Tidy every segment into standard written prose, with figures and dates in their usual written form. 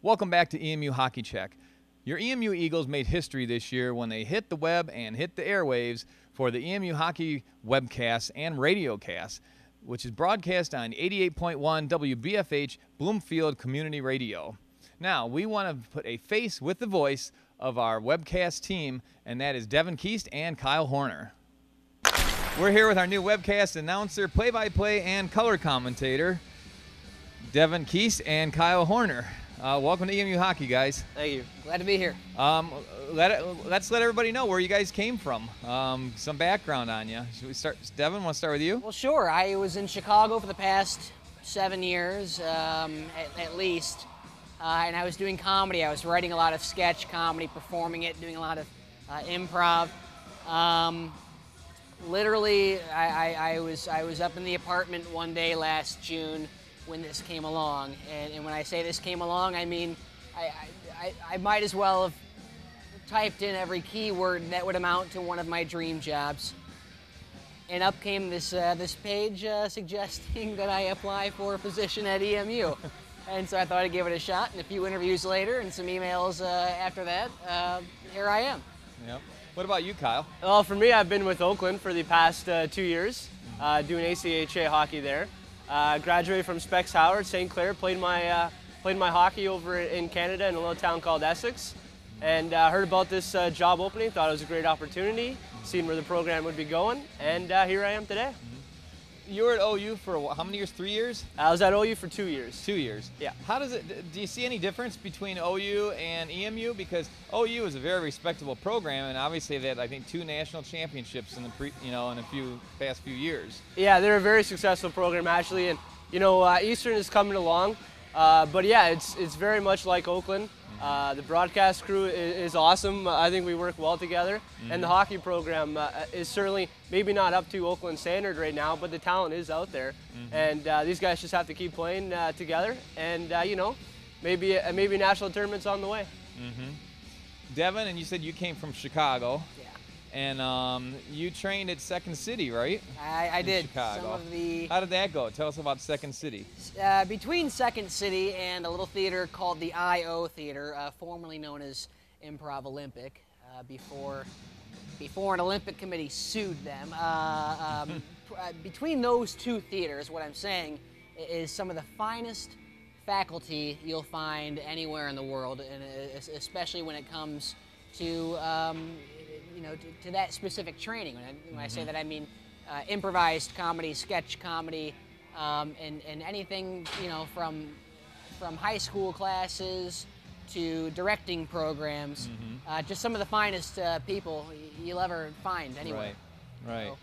Welcome back to EMU Hockey Check. Your EMU Eagles made history this year when they hit the web and hit the airwaves for the EMU Hockey webcast and radiocast, which is broadcast on 88.1 WBFH Bloomfield Community Radio. Now, we want to put a face with the voice of our webcast team, and that is Devin Keast and Kyle Horner. We're here with our new webcast announcer, play-by-play, and color commentator, Devin Keast and Kyle Horner. Welcome to EMU Hockey, guys. Thank you. Glad to be here. Let's let everybody know where you guys came from. Some background on you. Should we start? Devin, want to start with you? Well, sure. I was in Chicago for the past 7 years, at least. And I was doing comedy. I was writing a lot of sketch comedy, performing it, doing a lot of improv. Literally, I was up in the apartment one day last June when this came along, and when I say this came along, I mean I might as well have typed in every keyword that would amount to one of my dream jobs, and up came this page suggesting that I apply for a position at EMU, and so I thought I'd give it a shot. And a few interviews later and some emails after that, here I am. Yep. What about you, Kyle? Well, for me, I've been with Oakland for the past 2 years, doing ACHA hockey there. Graduated from Specs Howard, St. Clair, played my hockey over in Canada in a little town called Essex, and heard about this job opening, thought it was a great opportunity, seen where the program would be going, and here I am today. You were at OU for how many years? 3 years? I was at OU for 2 years. 2 years. Yeah. How does it? Do you see any difference between OU and EMU? Because OU is a very respectable program, and obviously they've had, I think, 2 national championships in the in a past few years. Yeah, they're a very successful program actually, and Eastern is coming along, but yeah, it's very much like Oakland. The broadcast crew is awesome. I think we work well together. And the hockey program is certainly maybe not up to Oakland standard right now, but the talent is out there. And these guys just have to keep playing together. And, maybe national tournaments on the way. Devin, and you said you came from Chicago. Yeah. And you trained at Second City, right? I did. Chicago. Some of the How did that go? Tell us about Second City. between Second City and a little theater called the I.O. Theater, formerly known as Improv Olympic, before an Olympic committee sued them. Between those two theaters, what I'm saying is some of the finest faculty you'll find anywhere in the world, and especially when it comes to to that specific training. When I say that, I mean improvised comedy, sketch comedy, and anything from high school classes to directing programs. Just some of the finest people you'll ever find anywhere. Right. So.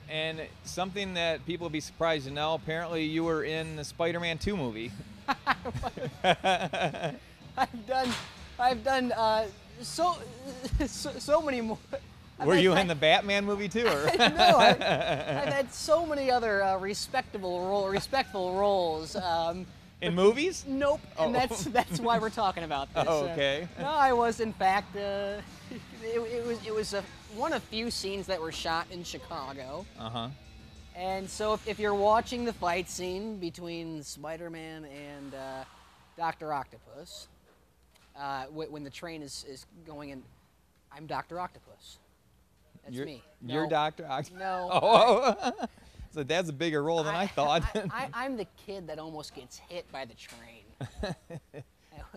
And something that people would be surprised to know, apparently you were in the Spider-Man 2 movie. I've done so many more. Were you in the Batman movie too? Or? No, I've had so many other respectful roles. In movies? Nope, Oh. and that's why we're talking about this. Oh, okay. No, I was in fact. It was one of few scenes that were shot in Chicago. And so if you're watching the fight scene between Spider-Man and Dr. Octopus, when the train is going in, I'm Dr. Octopus. That's me. You're No. Dr. Octopus? No. Oh. So that's a bigger role than I thought. I'm the kid that almost gets hit by the train.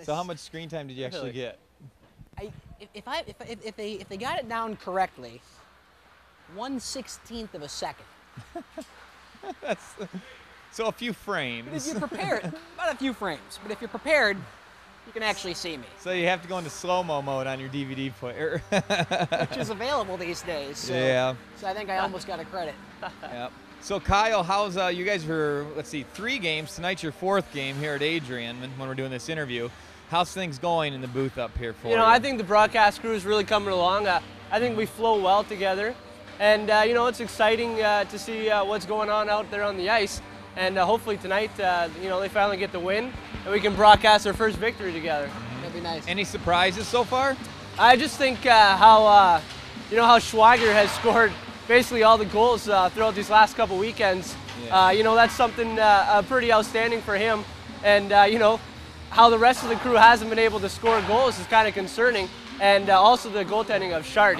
So how much screen time did you actually get? If they got it down correctly, 1/16 of a second. So a few frames. But if you're prepared, about a few frames. But if you're prepared, you can actually see me. So you have to go into slow-mo mode on your DVD player. Which is available these days. So, Yeah. So I think I almost got a credit. Yep. So Kyle, how's you guys were, let's see, 3 games. Tonight's your 4th game here at Adrian when we're doing this interview. How's things going in the booth up here for you? I think the broadcast crew is really coming along. I think we flow well together. And, it's exciting to see what's going on out there on the ice. And hopefully tonight, they finally get the win and we can broadcast our first victory together. That'd be nice. Any surprises so far? I just think how Schweiger has scored basically all the goals throughout these last couple weekends. Yeah. That's something pretty outstanding for him. And, how the rest of the crew hasn't been able to score goals is kind of concerning. And also the goaltending of Shart.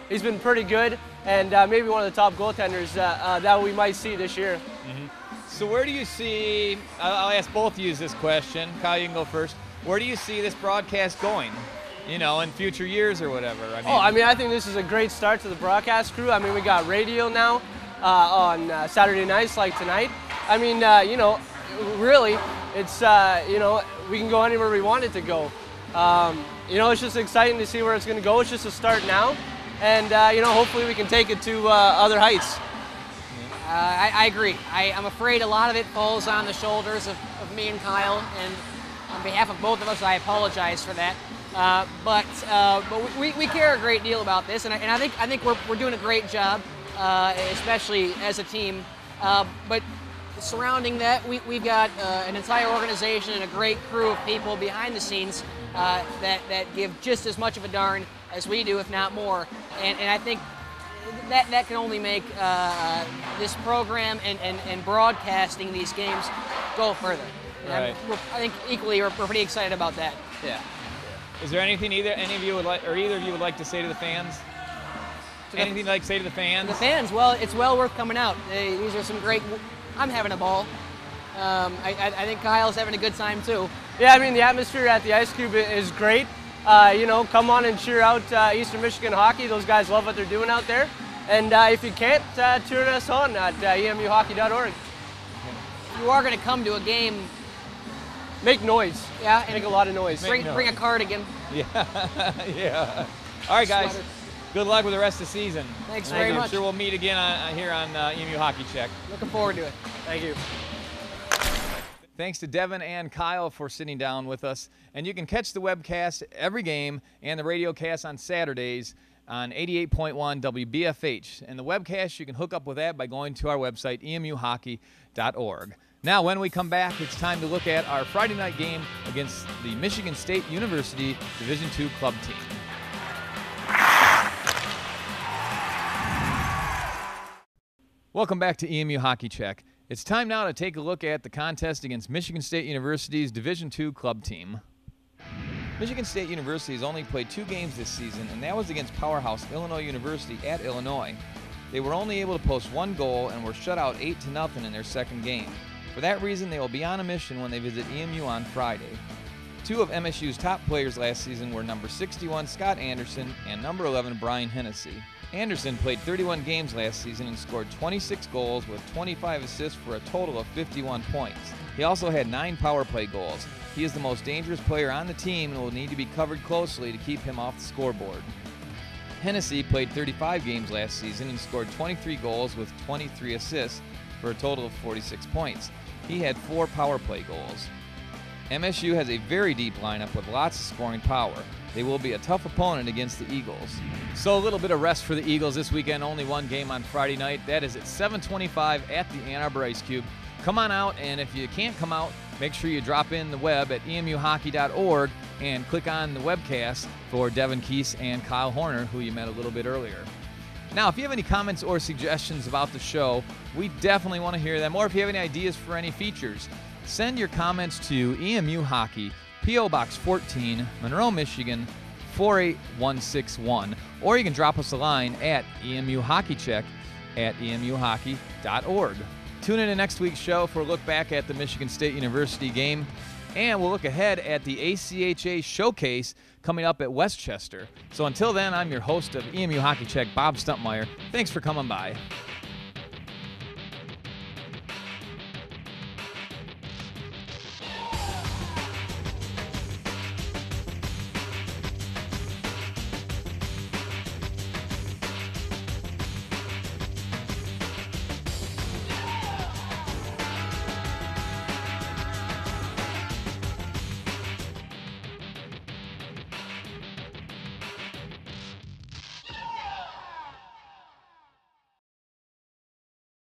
He's been pretty good, and maybe one of the top goaltenders that we might see this year. Mm-hmm. So where do you see, I'll ask both of you this question. Kyle, you can go first. Where do you see this broadcast going, you know, in future years or whatever? I think this is a great start to the broadcast crew. I mean, we got radio now on Saturday nights like tonight. I mean, you know, really, it's, you know, we can go anywhere we want it to go. You know, it's just exciting to see where it's going to go. It's just a start now. And, you know, hopefully we can take it to other heights. I agree. I'm afraid a lot of it falls on the shoulders of me and Kyle, and on behalf of both of us, I apologize for that. But we care a great deal about this, and I think we're doing a great job, especially as a team. But surrounding that, we've got an entire organization and a great crew of people behind the scenes that give just as much of a darn as we do, if not more. And I think that can only make this program and broadcasting these games go further. Right. I think equally we're pretty excited about that. Yeah. Is there anything either of you would like to say to the fans? Anything you'd like to say to the fans? The fans, well, it's well worth coming out. These are some great. I'm having a ball. I think Kyle's having a good time too. Yeah, I mean the atmosphere at the Ice Cube is great. You know, come on and cheer out Eastern Michigan hockey. Those guys love what they're doing out there. And if you can't, tune us on at emuhockey.org. You are going to come to a game. Make noise. Yeah, and make a lot of noise. Bring a cardigan. Yeah, yeah. All right, guys. Sweater. Good luck with the rest of the season. Thanks very much. I'm sure we'll meet again here on EMU Hockey Check. Looking forward to it. Thank you. Thanks to Devin and Kyle for sitting down with us. And you can catch the webcast every game and the radio cast on Saturdays on 88.1 WBFH. And the webcast, you can hook up with that by going to our website, emuhockey.org. Now, when we come back, it's time to look at our Friday night game against the Michigan State University Division II club team. Welcome back to EMU Hockey Check. It's time now to take a look at the contest against Michigan State University's Division II club team. Michigan State University has only played 2 games this season, and that was against powerhouse Illinois University at Illinois. They were only able to post 1 goal and were shut out 8-0 in their second game. For that reason, they will be on a mission when they visit EMU on Friday. 2 of MSU's top players last season were number 61 Scott Anderson and number 11 Brian Hennessy. Anderson played 31 games last season and scored 26 goals with 25 assists for a total of 51 points. He also had 9 power play goals. He is the most dangerous player on the team and will need to be covered closely to keep him off the scoreboard. Hennessy played 35 games last season and scored 23 goals with 23 assists for a total of 46 points. He had 4 power play goals. MSU has a very deep lineup with lots of scoring power. They will be a tough opponent against the Eagles. So a little bit of rest for the Eagles this weekend. Only 1 game on Friday night. That is at 7:25 at the Ann Arbor Ice Cube. Come on out, and if you can't come out, make sure you drop in the web at emuhockey.org and click on the webcast for Devin Keese and Kyle Horner, who you met a little bit earlier. Now, if you have any comments or suggestions about the show, we definitely want to hear them. Or if you have any ideas for any features, send your comments to EMU Hockey, P.O. Box 14, Monroe, Michigan, 48161. Or you can drop us a line at emuhockeycheck@emuhockey.org. Tune in to next week's show for a look back at the Michigan State University game. And we'll look ahead at the ACHA Showcase coming up at Westchester. So until then, I'm your host of EMU Hockey Check, Bob Stumpmeyer. Thanks for coming by.